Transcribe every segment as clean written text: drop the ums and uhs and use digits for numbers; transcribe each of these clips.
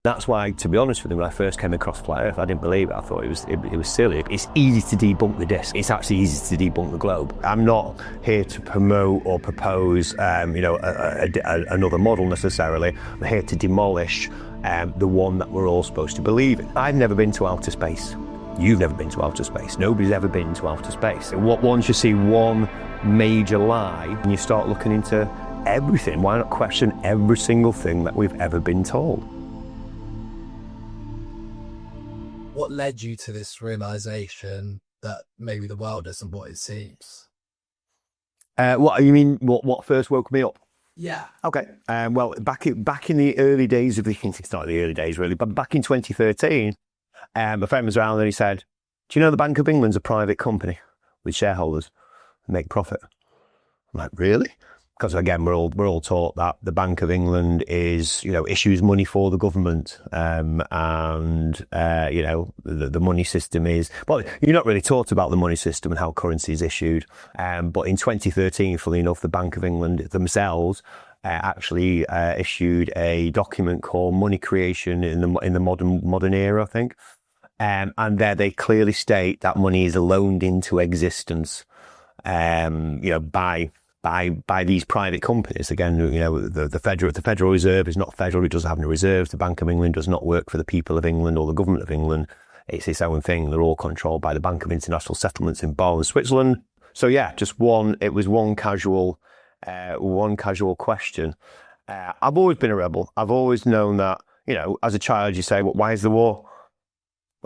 That's why, to be honest with you, when I first came across flat Earth, I didn't believe it. I thought it was silly. It's easy to debunk the disc. It's actually easy to debunk the globe. I'm not here to promote or propose, another model necessarily. I'm here to demolish the one that we're all supposed to believe in. I've never been to outer space. You've never been to outer space. Nobody's ever been to outer space. Once you see one major lie, and you start looking into everything, why not question every single thing that we've ever been told? What led you to this realization that maybe the world isn't what it seems? What you mean? What first woke me up? Yeah. Okay. Well, back in the early days of it's not the early days really, but back in 2013, a friend was around and he said, "Do you know the Bank of England's a private company with shareholders who make profit?" I'm like, "Really?" Because again, we're all taught that the Bank of England issues money for the government, and the money system is. Well, you're not really taught about the money system and how currency is issued. But in 2013, funnily enough, the Bank of England themselves actually issued a document called Money Creation in the modern era, I think. And there they clearly state that money is loaned into existence, by these private companies. Again, the Federal Reserve is not federal. It doesn't have any reserves. The Bank of England does not work for the people of England or the government of England. It's its own thing. They're all controlled by the Bank of International Settlements in Basel, Switzerland. So yeah, it was one casual question. I've always been a rebel. I've always known that, as a child, you say, well, why is the war?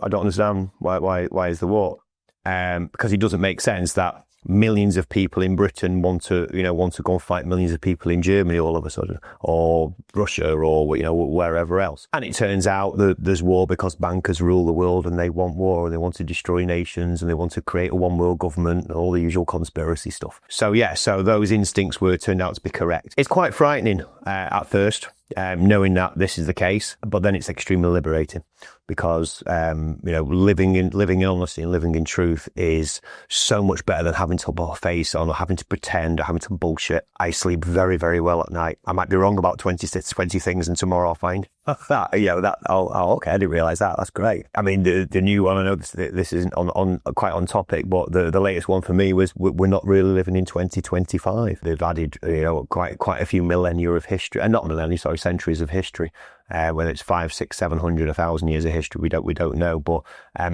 I don't understand why is the war? Because it doesn't make sense that millions of people in Britain want to go and fight millions of people in Germany all of a sudden, or Russia, or wherever else. And it turns out that there's war because bankers rule the world and they want war and they want to destroy nations and they want to create a one world government and all the usual conspiracy stuff. So those instincts turned out to be correct. It's quite frightening at first, knowing that this is the case, but then it's extremely liberating because living in honesty and living in truth is so much better than having to put a face on or having to pretend or having to bullshit. I sleep very, very well at night. I might be wrong about 20 things, and tomorrow I'll find okay, I didn't realise that. That's great. I mean, the new one, I know this isn't on quite on topic, but the latest one for me was we're not really living in 2025. They've added quite a few millennia of history, and not millennia, sorry, centuries of history. Whether it's 500, 600, 700, 1,000 years of history, we don't know. But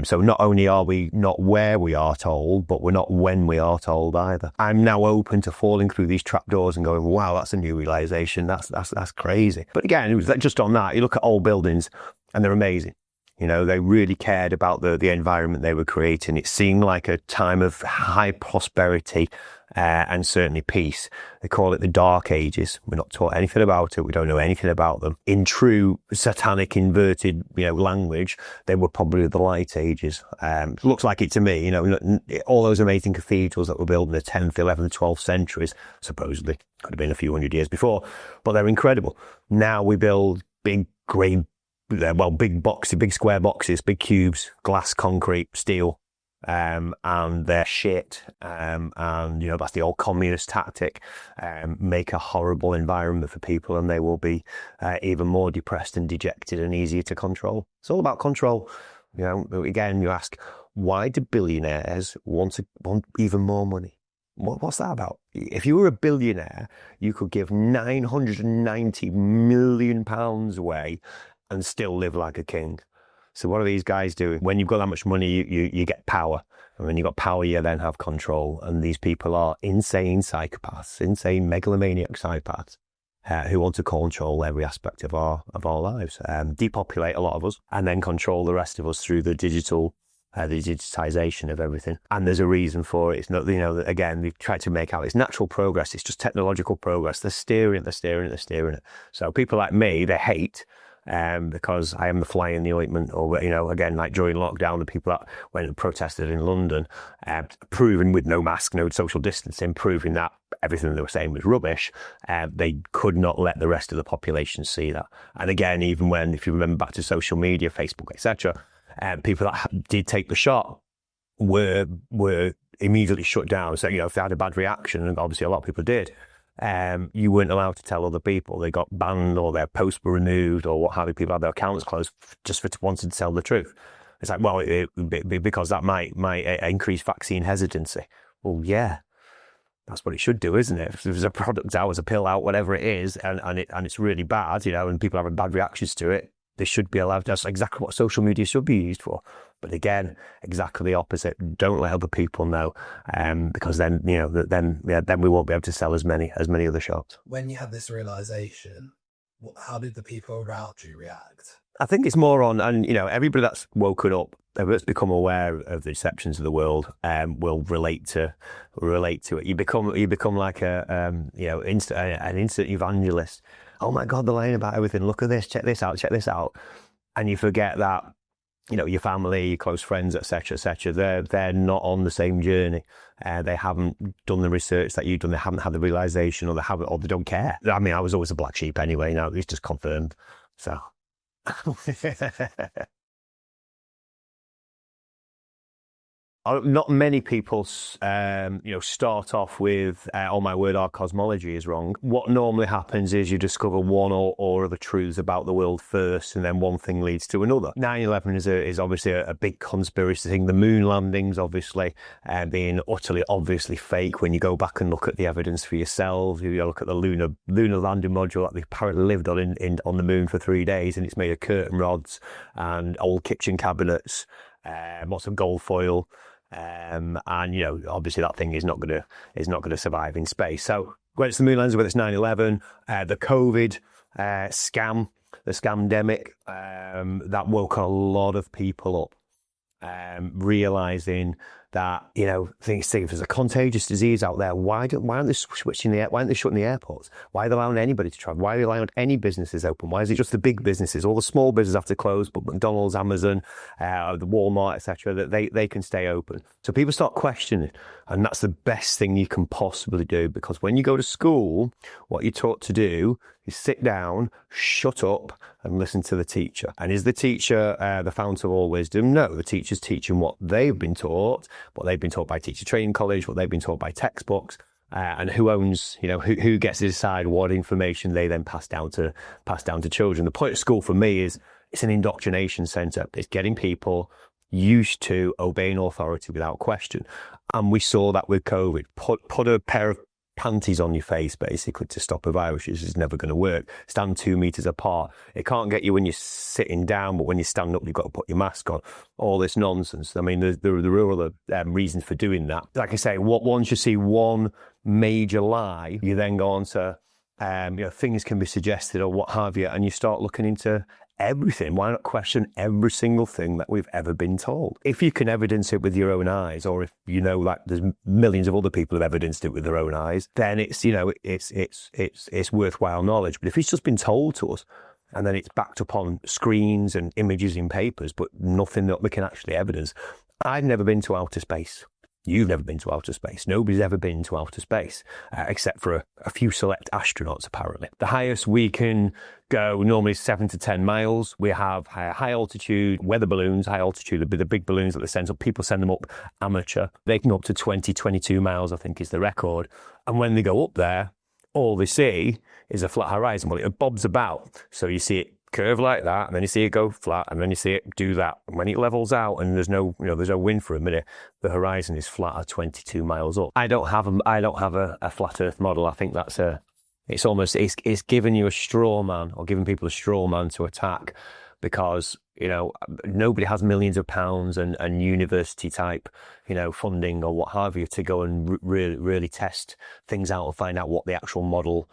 so not only are we not where we are told, but we're not when we are told either. I'm now open to falling through these trapdoors and going, wow, that's a new realization. That's crazy. But again, it was just on that. You look at old buildings and they're amazing. They really cared about the environment they were creating. It seemed like a time of high prosperity and certainly peace. They call it the Dark Ages. We're not taught anything about it. We don't know anything about them. In true satanic inverted, language, they were probably the Light Ages. Looks like it to me. All those amazing cathedrals that were built in the 10th, 11th, 12th centuries, supposedly could have been a few hundred years before, but they're incredible. Now we build big grey, big boxes, big square boxes, big cubes, glass, concrete, steel, and they're shit. And that's the old communist tactic. Make a horrible environment for people, and they will be even more depressed and dejected and easier to control. It's all about control. Again, you ask, why do billionaires want even more money? What's that about? If you were a billionaire, you could give £990 million away and still live like a king. So what are these guys doing? When you've got that much money, you get power. And when you've got power, you then have control. And these people are insane psychopaths, insane megalomaniac psychopaths who want to control every aspect of our lives, depopulate a lot of us, and then control the rest of us through the digitization of everything. And there's a reason for it. It's not, again, they've tried to make out it's natural progress. It's just technological progress. They're steering it. So people like me, they hate, because I am the fly in the ointment, or, again, like during lockdown, the people that went and protested in London, proving with no mask, no social distancing, proving that everything they were saying was rubbish, they could not let the rest of the population see that. And again, even when, if you remember back to social media, Facebook, etc., people that did take the shot were immediately shut down. So, if they had a bad reaction, and obviously a lot of people did, you weren't allowed to tell other people. They got banned or their posts were removed or what have you. People had their accounts closed just for wanting to tell the truth. It's like, well, because that might increase vaccine hesitancy. Well, yeah, that's what it should do, isn't it? If there's a product out, as a pill out, whatever it is, and it's really bad, and people having bad reactions to it, they should be allowed. That's exactly what social media should be used for. But again, exactly the opposite. Don't let other people know, because then then we won't be able to sell as many other shops. When you had this realization, how did the people around you react? I think it's more on, and everybody that's woken up, that's become aware of the deceptions of the world, will relate to it. You become like an instant evangelist. Oh my God, they're lying about everything. Look at this. Check this out. And you forget that your family, your close friends, etc., they're not on the same journey. They haven't done the research that you've done. They haven't had the realization, or they don't care. I mean, I was always a black sheep anyway. Now it's just confirmed. So. Not many people, start off with, oh my word, our cosmology is wrong. What normally happens is you discover one or other truths about the world first, and then one thing leads to another. 9/11 is obviously a big conspiracy thing. The moon landings, obviously, being utterly obviously fake when you go back and look at the evidence for yourself. You look at the lunar landing module that they apparently lived on the moon for 3 days, and it's made of curtain rods and old kitchen cabinets, lots of gold foil. And obviously that thing is not going to survive in space. So whether it's the moon landings, whether it's 9/11, the COVID scam, the scamdemic, that woke a lot of people up, realizing that if there's a contagious disease out there, why aren't they shutting the airports? Why are they allowing anybody to travel? Why are they allowing any businesses open? Why is it just the big businesses? All the small businesses have to close, but McDonald's, Amazon, the Walmart, etc., that they can stay open. So people start questioning, and that's the best thing you can possibly do, because when you go to school, what you're taught to do is sit down, shut up, and listen to the teacher. And is the teacher the fount of all wisdom? No, the teacher's teaching what they've been taught, what they've been taught by teacher training college, what they've been taught by textbooks, and who owns, who gets to decide what information they then pass down to children. The point of school for me is it's an indoctrination centre. It's getting people used to obeying authority without question. And we saw that with COVID. Put a pair of panties on your face, basically, to stop a virus. This is never going to work. Stand 2 meters apart. It can't get you when you're sitting down, but when you stand up, you've got to put your mask on. All this nonsense. I mean, there are other reasons for doing that. Like I say, once you see one major lie, you then go on to, things can be suggested or what have you, and you start looking into everything. Why not question every single thing that we've ever been told? If you can evidence it with your own eyes, or if like there's millions of other people who've evidenced it with their own eyes, then it's it's worthwhile knowledge. But if it's just been told to us, and then it's backed up on screens and images in papers, but nothing that we can actually evidence. I've never been to outer space. You've never been to outer space. Nobody's ever been to outer space, except for a few select astronauts, apparently. The highest we can go normally is 7 to 10 miles. We have high altitude weather balloons, high altitude, the big balloons that they send up. People send them up amateur. They can go up to 20, 22 miles, I think is the record. And when they go up there, all they see is a flat horizon. Well, it bobs about. So you see it curve like that, and then you see it go flat, and then you see it do that. And when it levels out and there's no wind for a minute, the horizon is flat at 22 miles up. I don't have a flat Earth model. I think that's it's giving you a straw man, or giving people a straw man to attack, because nobody has millions of pounds and university type funding or what have you to go and really test things out and find out what the actual model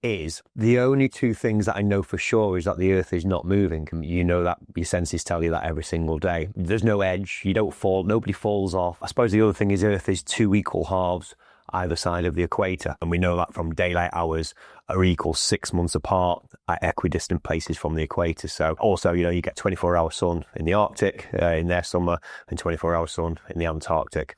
is. The only two things that I know for sure is that the Earth is not moving. That your senses tell you that every single day. There's no edge. You don't fall. Nobody falls off. I suppose the other thing is Earth is two equal halves either side of the equator, and we know that from daylight hours are equal 6 months apart at equidistant places from the equator. So also, you get 24-hour sun in the Arctic in their summer and 24-hour sun in the Antarctic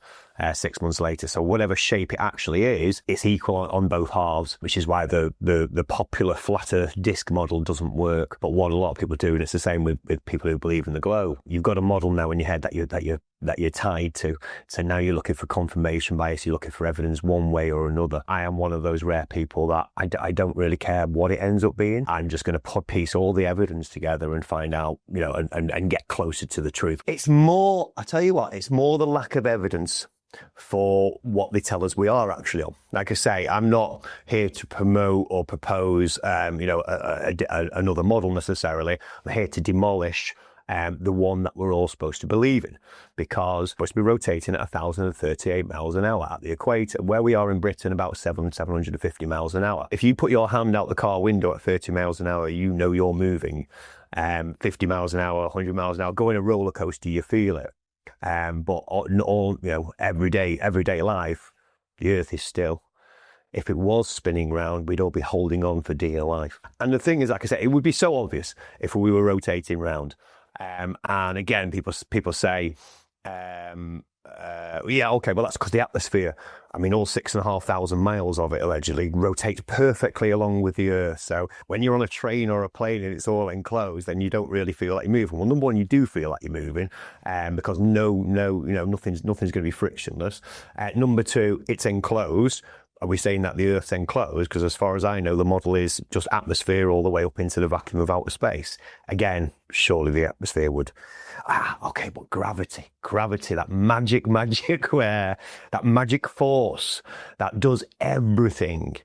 6 months later. So whatever shape it actually is, it's equal on both halves, which is why the popular flatter disk model doesn't work. But what a lot of people do, and it's the same with people who believe in the globe, you've got a model now in your head that you're tied to. So now you're looking for confirmation bias, you're looking for evidence one way or another. I am one of those rare people that I don't really care what it ends up being. I'm just going to piece all the evidence together and find out, and get closer to the truth. It's more, I tell you what, it's more the lack of evidence for what they tell us we are actually on. Like I say, I'm not here to promote or propose, another model necessarily. I'm here to demolish the one that we're all supposed to believe in, because we're supposed to be rotating at 1,038 miles an hour at the equator. Where we are in Britain, about 750 miles an hour. If you put your hand out the car window at 30 miles an hour, you're moving. 50 miles an hour, 100 miles an hour. Going a roller coaster, you feel it. But all everyday life, the Earth is still. If it was spinning round, we'd all be holding on for dear life. And the thing is, like I said, it would be so obvious if we were rotating round. And again, people say, yeah, okay, well, that's because the atmosphere, all 6,500 miles of it allegedly rotates perfectly along with the Earth. So when you're on a train or a plane and it's all enclosed, then you don't really feel like you're moving. Well, number one, you do feel like you're moving, because nothing's going to be frictionless. Number two, it's enclosed. Are we saying that the Earth's enclosed? Because as far as I know, the model is just atmosphere all the way up into the vacuum of outer space. Again, surely the atmosphere would... okay, but gravity, that magic that magic force that does everything.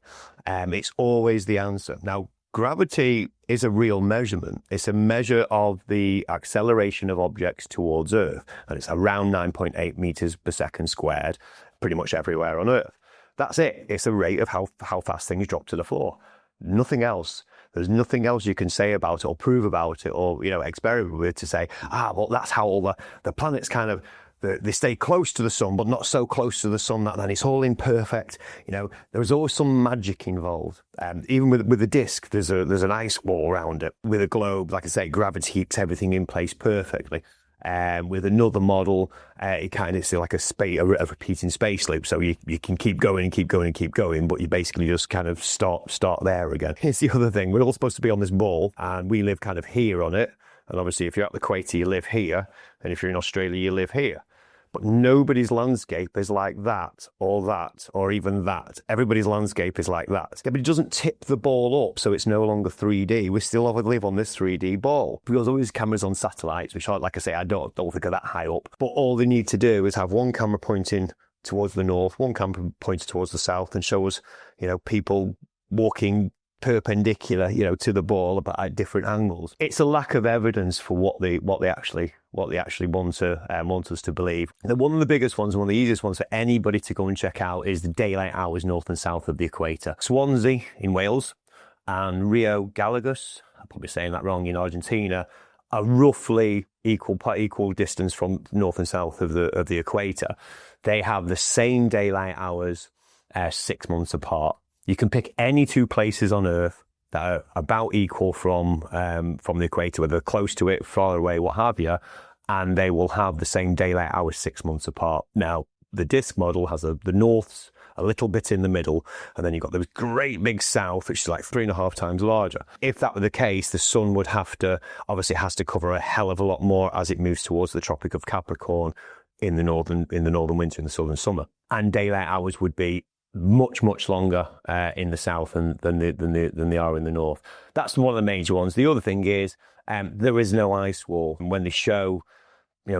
It's always the answer. Now, gravity is a real measurement. It's a measure of the acceleration of objects towards Earth. And it's around 9.8 meters per second squared, pretty much everywhere on Earth. That's it. It's a rate of how fast things drop to the floor. Nothing else. There's nothing else you can say about it or prove about it or, experiment with to say, well, that's how all the planets kind of, they stay close to the sun, but not so close to the sun that then it's all imperfect. There's always some magic involved. Even with the disk, there's an ice wall around it. With a globe, like I say, gravity keeps everything in place perfectly. With another model, it kind of is like a repeating space loop. So you can keep going and keep going and keep going, but you basically just kind of start there again. Here's the other thing. We're all supposed to be on this ball and we live kind of here on it. And obviously if you're at the equator, you live here. And if you're in Australia, you live here. But nobody's landscape is like that, or even that. Everybody's landscape is like that. Yeah, but it doesn't tip the ball up, so it's no longer 3D. We still live on this 3D ball. Because all these cameras on satellites, which are, like I say, I don't think are that high up. But all they need to do is have one camera pointing towards the north, one camera pointing towards the south, and show us, people walking perpendicular, to the ball, but at different angles. It's a lack of evidence for what they actually want us to believe. One of the biggest ones, one of the easiest ones for anybody to go and check out is the daylight hours north and south of the equator. Swansea in Wales and Rio Gallegos, I'm probably saying that wrong, in Argentina, are roughly equal distance from north and south of the equator. They have the same daylight hours 6 months apart. You can pick any two places on Earth that are about equal from the equator, whether they're close to it, far away, what have you, and they will have the same daylight hours 6 months apart. Now, the disk model has the norths a little bit in the middle, and then you've got this great big south, which is like 3.5 times larger. If that were the case, the sun would has to cover a hell of a lot more as it moves towards the Tropic of Capricorn in the northern winter, in the southern summer, and daylight hours would be much longer in the south than they are in the north. That's one of the major ones. The other thing is there is no ice wall. And when they show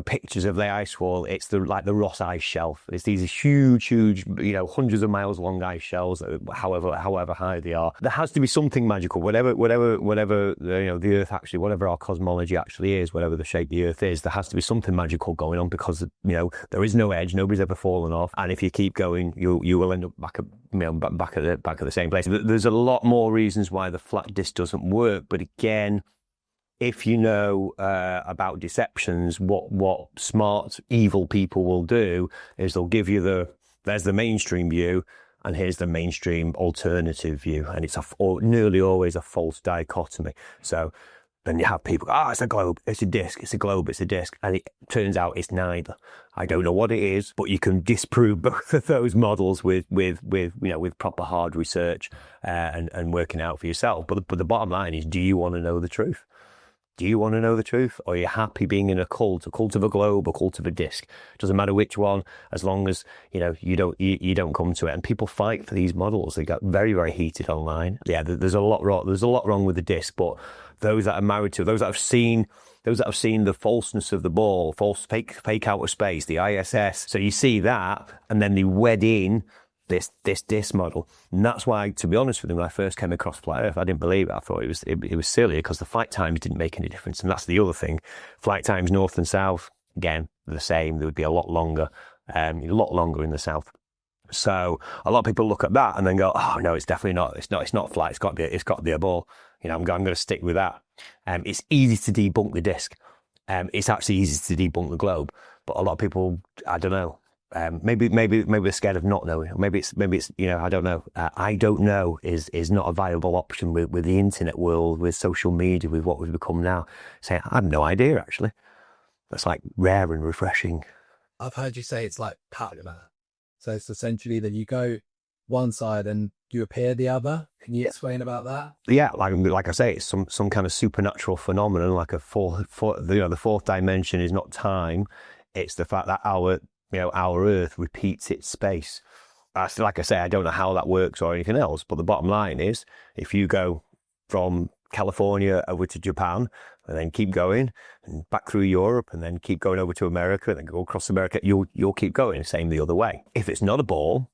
pictures of the ice wall, it's like the Ross ice shelf. It's these huge, hundreds of miles long ice shelves, however high they are. There has to be something magical, whatever the Earth actually, whatever our cosmology actually is, whatever the shape the Earth is, there has to be something magical going on, because there is no edge, nobody's ever fallen off, and if you keep going, you will end up back at the same place. There's a lot more reasons why the flat disk doesn't work, but again, if you know about deceptions, what smart, evil people will do is they'll give you there's the mainstream view, and here's the mainstream alternative view, and it's nearly always a false dichotomy. So then you have people, it's a globe, it's a disc, it's a globe, it's a disc, and it turns out it's neither. I don't know what it is, but you can disprove both of those models with proper hard research and working out for yourself. But the bottom line is, do you want to know the truth? Do you want to know the truth? Or are you happy being in a cult of a globe, a cult of a disc? Doesn't matter which one, as long as you don't come to it. And people fight for these models. They get very, very heated online. Yeah, there's a lot wrong. There's a lot wrong with the disc, but those that are married to, those that have seen the falseness of the ball, fake outer space, the ISS. So you see that, and then they wed in this disc model. And that's why, to be honest with you, when I first came across flat Earth, I didn't believe it. I thought it was silly, because the flight times didn't make any difference. And that's the other thing. Flight times north and south, again, the same. They would be a lot longer in the south. So a lot of people look at that and then go, oh no, it's definitely not. It's not flat. It's got to be a ball. I'm going to stick with that. It's easy to debunk the disc. It's actually easy to debunk the globe. But a lot of people, I don't know. Maybe they're scared of not knowing. Maybe it's I don't know. I don't know is not a viable option with the internet world, with social media, with what we've become now. Saying I have no idea, actually. That's like rare and refreshing. I've heard you say it's like Pac-Man. So it's essentially that you go one side and you appear the other. Can you explain about that? Yeah, like I say, it's some kind of supernatural phenomenon, like the fourth dimension is not time. It's the fact that our Earth repeats its space. Like I say, I don't know how that works or anything else, but the bottom line is, if you go from California over to Japan, and then keep going, and back through Europe, and then keep going over to America, and then go across America, you'll keep going, same the other way. If it's not a ball,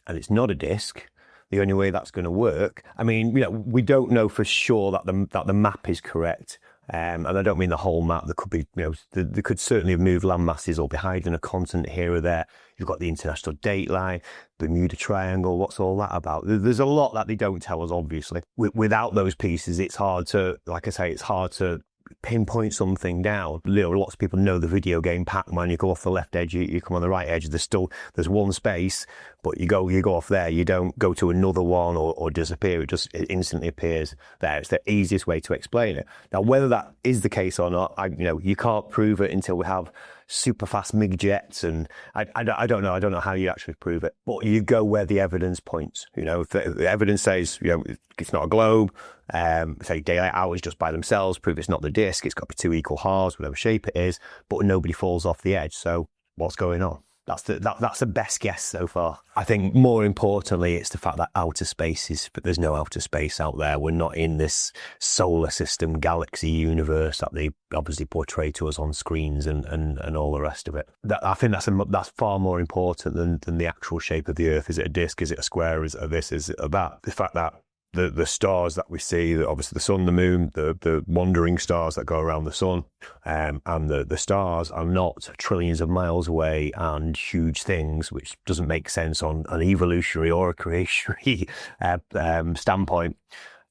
and it's not a disc, the only way that's going to work, we don't know for sure that the map is correct. And I don't mean the whole map. There could be, they could certainly have moved land masses or be hiding a continent here or there. You've got the international date line, the Bermuda Triangle. What's all that about? There's a lot that they don't tell us, obviously. Without those pieces, it's hard to pinpoint something down. Lots of people know the video game Pac-Man. You go off the left edge, you come on the right edge. There's one space, but you go off there. You don't go to another one or disappear. It instantly appears there. It's the easiest way to explain it. Now, whether that is the case or not, you can't prove it until we have super fast MiG jets, and I don't know. I don't know how you actually prove it, but you go where the evidence points. If the evidence says it's not a globe, say daylight hours just by themselves prove it's not the disk. It's got to be two equal halves, whatever shape it is, but nobody falls off the edge. So what's going on? That's the best guess so far. I think more importantly, it's the fact that but there's no outer space out there. We're not in this solar system, galaxy, universe that they obviously portray to us on screens and all the rest of it. I think that's far more important than the actual shape of the Earth. Is it a disk? Is it a square? Is it a this? Is it a that? The fact that the stars that we see, obviously the sun, the moon, the wandering stars that go around the sun, and the stars are not trillions of miles away and huge things, which doesn't make sense on an evolutionary or a creationary standpoint.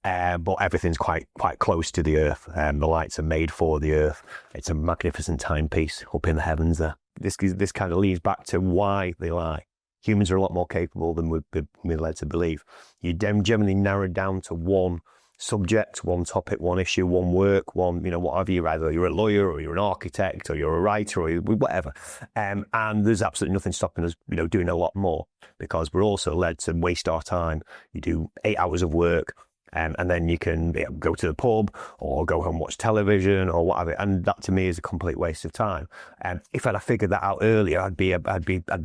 But everything's quite close to the Earth. The lights are made for the Earth. It's a magnificent timepiece up in the heavens there. This kind of leads back to why they lie. Humans are a lot more capable than we're led to believe. You generally narrow down to one subject, one topic, one issue, one work, whatever you're. Either you're a lawyer or you're an architect or you're a writer or whatever. And there's absolutely nothing stopping us, doing a lot more, because we're also led to waste our time. You do 8 hours of work, and then you can go to the pub or go home and watch television or whatever, and that to me is a complete waste of time. If I'd have figured that out earlier, I'd be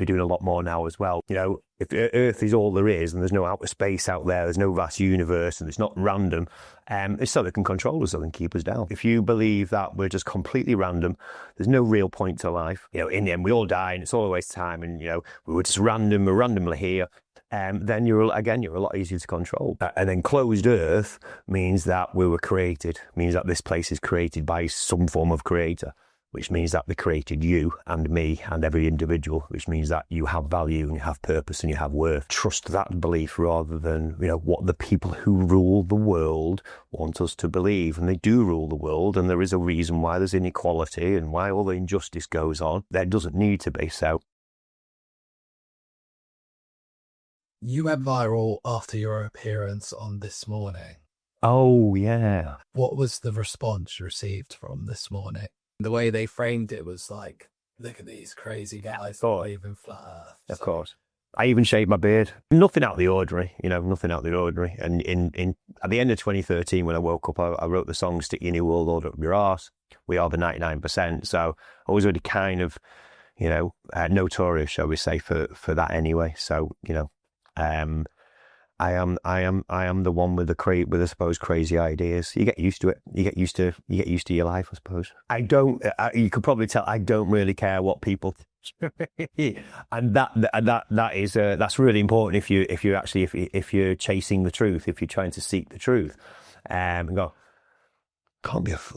doing a lot more now as well. If Earth is all there is and there's no outer space out there, there's no vast universe, and it's not random, it's so they can control us, so they can keep us down. If you believe that we're just completely random, there's no real point to life. In the end, we all die and it's all a waste of time, and we were just we're randomly here. Then you're a lot easier to control. And then closed Earth means that we were created, means that this place is created by some form of creator, which means that they created you and me and every individual, which means that you have value and you have purpose and you have worth. Trust that belief rather than, what the people who rule the world want us to believe. And they do rule the world, and there is a reason why there's inequality and why all the injustice goes on. There doesn't need to be. So You went viral after your appearance on This Morning. Oh, yeah. What was the response you received from This Morning? The way they framed it was like, look at these crazy guys believe in flat Earth. Of course. I even shaved my beard. Nothing out of the ordinary, nothing out of the ordinary. And at the end of 2013, when I woke up, I wrote the song Stick Your New World Order Up Your Arse. We are the 99%. So I was already kind of, notorious, shall we say, for that anyway. So, I am the one with the I suppose crazy ideas. You get used to it. You get used to your life, I suppose. You could probably tell I don't really care what people and that's really important if you're chasing the truth, if you're trying to seek the truth, and go, can't be if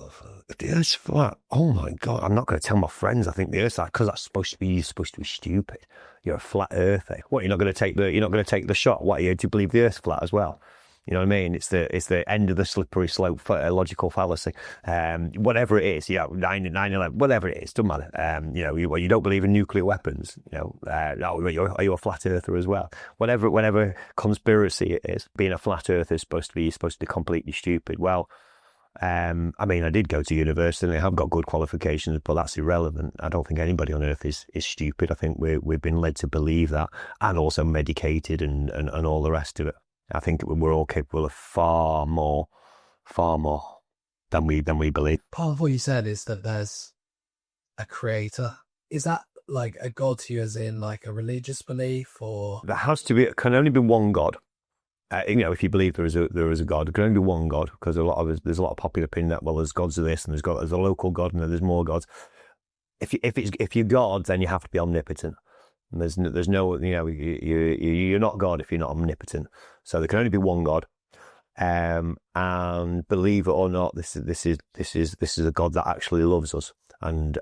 the Earth's flat. Oh my God! I'm not going to tell my friends I think the Earth's flat because that's supposed to be stupid. You're a flat earther. What, you're not going to take the shot? What, do you believe the Earth's flat as well? You know what I mean? It's the end of the slippery slope logical fallacy. Whatever it is, 9/11, whatever it is, doesn't matter. You don't believe in nuclear weapons. Are you a flat earther as well? Whatever conspiracy it is, being a flat earther is supposed to be completely stupid. Well, I did go to university and I have got good qualifications, but that's irrelevant. I don't think anybody on earth is stupid. I think we've been led to believe that, and also medicated and all the rest of it. I think we're all capable of far more than we believe. Part of what you said is that there's a creator. Is that like a God to you, as in like a religious belief, or there can only be one God. If you believe there is a God, there can only be one God, because there's a lot of popular opinion that, well, there's gods of this and there's a local God and there's more gods. If you're God, then you have to be omnipotent. And there's no, you're not God if you're not omnipotent. So there can only be one God. And believe it or not, this is a God that actually loves us, and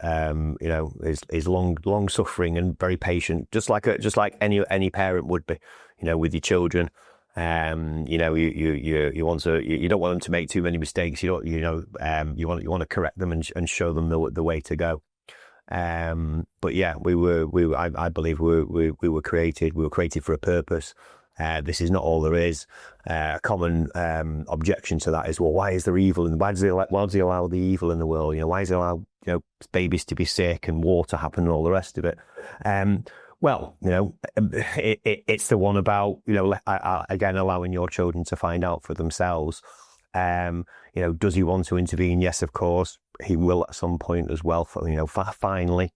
is long suffering and very patient, just like any parent would be, with your children. You don't want them to make too many mistakes. You want to correct them and show them the way to go. But yeah, I believe we were created. We were created for a purpose. This is not all there is. A common objection to that is, well, why is there evil? And why does he allow the evil in the world? Why does he allow babies to be sick and war to happen and all the rest of it? Well, it's the one about, again, allowing your children to find out for themselves. Does he want to intervene? Yes, of course. He will at some point as well. Finally,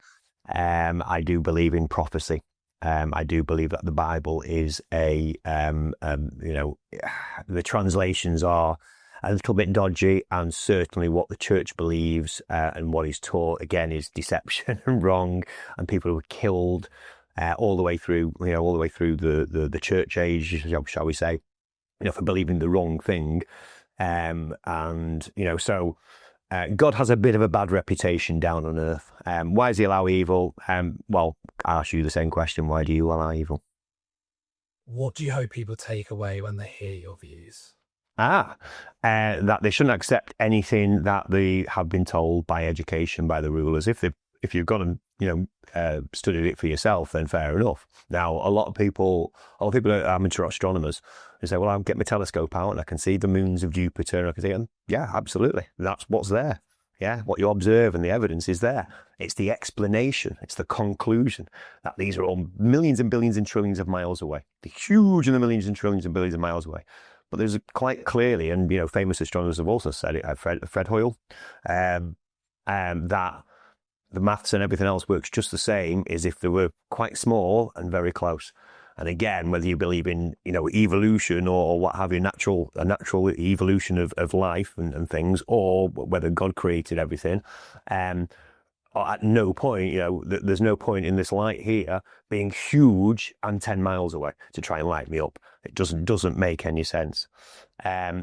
I do believe in prophecy. I do believe that the Bible is the translations are a little bit dodgy, and certainly what the church believes and what is taught, again, is deception and wrong, and people were killed all the way through the church age, shall we say, for believing the wrong thing. So God has a bit of a bad reputation down on earth. Why does he allow evil? Well, I'll ask you the same question. Why do you allow evil? What do you hope people take away when they hear your views? That they shouldn't accept anything that they have been told by education, by the rulers. If you've gone and studied it for yourself, then fair enough. Now, a lot of people are amateur astronomers. They say, well, I'll get my telescope out and I can see the moons of Jupiter, and I can see, and yeah, absolutely, that's what's there. Yeah, what you observe and the evidence is there. It's the explanation, it's the conclusion that these are all millions and billions and trillions of miles away. They're huge in the millions and trillions and billions of miles away. But there's quite clearly, and famous astronomers have also said it, Fred Hoyle, that the maths and everything else works just the same as if they were quite small and very close. And again, whether you believe in, evolution or what have you, a natural evolution of life and things, or whether God created everything, at no point, there's no point in this light here being huge and 10 miles away to try and light me up. It doesn't make any sense.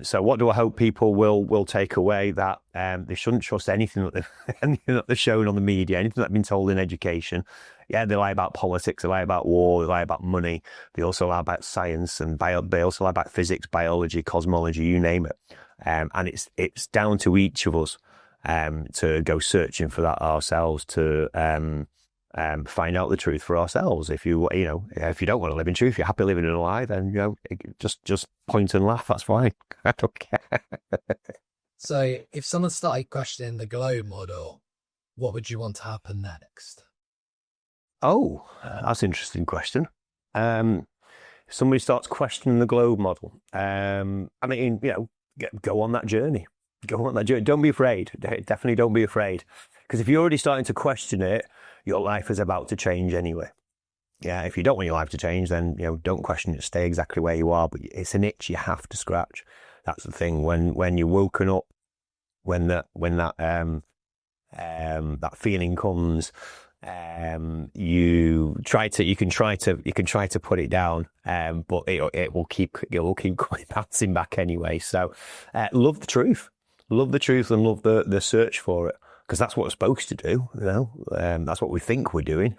So what do I hope people will take away? That they shouldn't trust anything that they're shown on the media, anything that's been told in education. Yeah, they lie about politics, they lie about war, they lie about money. They also lie about science, and they also lie about physics, biology, cosmology, you name it. And it's down to each of us to go searching for that ourselves, to find out the truth for ourselves. If you don't want to live in truth, you're happy living in a lie, then just point and laugh. That's fine. I don't care. So if someone started questioning the globe model, what would you want to happen next? Oh, that's an interesting question. If somebody starts questioning the globe model, I mean, go on that journey. Go on that journey. Don't be afraid. Definitely don't be afraid. Because if you're already starting to question it, your life is about to change anyway. Yeah, if you don't want your life to change, then don't question it. Stay exactly where you are. But it's an itch you have to scratch. That's the thing. When you're woken up, when that feeling comes, you can try to put it down, but it will keep bouncing back anyway. So love the truth, and love the search for it, because that's what we're supposed to do. That's what we think we're doing.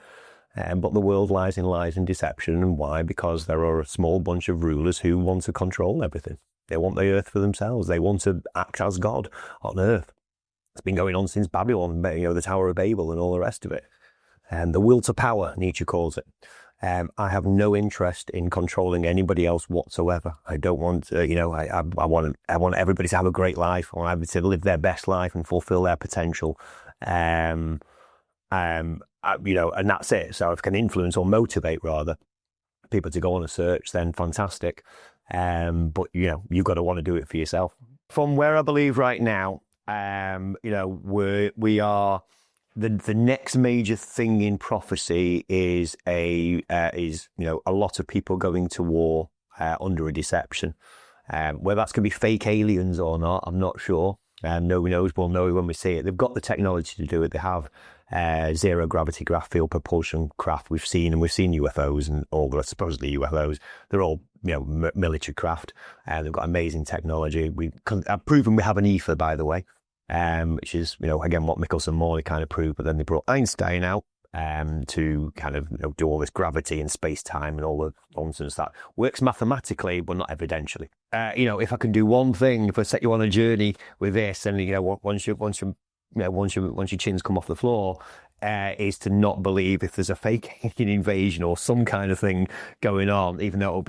But the world lies in lies and deception. And why? Because there are a small bunch of rulers who want to control everything. They want the earth for themselves. They want to act as God on earth. It's been going on since Babylon, the Tower of Babel and all the rest of it. And the will to power, Nietzsche calls it. I have no interest in controlling anybody else whatsoever. I don't want, I want everybody to have a great life. I want everybody to live their best life and fulfill their potential. And that's it. So if I can influence or motivate, rather, people to go on a search, then fantastic. But you've got to want to do it for yourself. From where I believe right now, we are the next major thing in prophecy is a lot of people going to war under a deception. Whether that's going to be fake aliens or not, I'm not sure. Nobody knows. We'll know when we see it. They've got the technology to do it. They have zero gravity graft field propulsion craft. We've seen UFOs and all the supposedly UFOs. They're all military craft. They've got amazing technology. I've proven we have an ether, by the way, which is again what Michelson-Morley kind of proved. But then they brought Einstein out to kind of do all this gravity and space time and all the nonsense that works mathematically but not evidentially. If I can do one thing, if I set you on a journey with this, and once your chins come off the floor, is to not believe if there's a fake alien invasion or some kind of thing going on, even though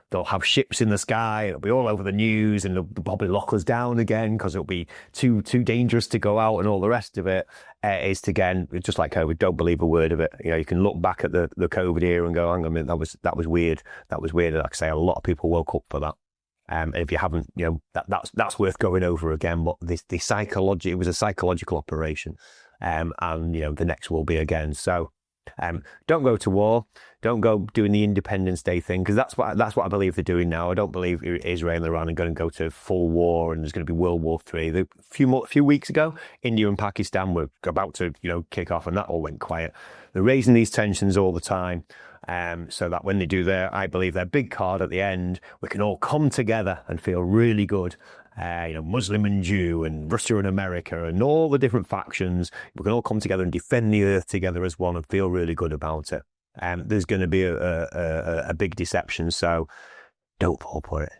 they'll have ships in the sky, it'll be all over the news, and they'll probably lock us down again because it'll be too dangerous to go out and all the rest of it. Is to, again, just like COVID, don't believe a word of it. You can look back at the COVID era and go, hang on a minute, that was weird. That was weird. Like I say, a lot of people woke up for that. If you haven't, that's worth going over again. But it was a psychological operation. And the next will be again. So don't go to war. Don't go doing the Independence Day thing, because that's what I believe they're doing now. I don't believe Israel and Iran are going to go to full war and there's going to be World War III. A few weeks ago, India and Pakistan were about to kick off, and that all went quiet. They're raising these tensions all the time. So that when they do I believe their big card at the end, we can all come together and feel really good. Muslim and Jew and Russia and America and all the different factions, we can all come together and defend the earth together as one and feel really good about it. There's going to be a big deception, so don't fall for it.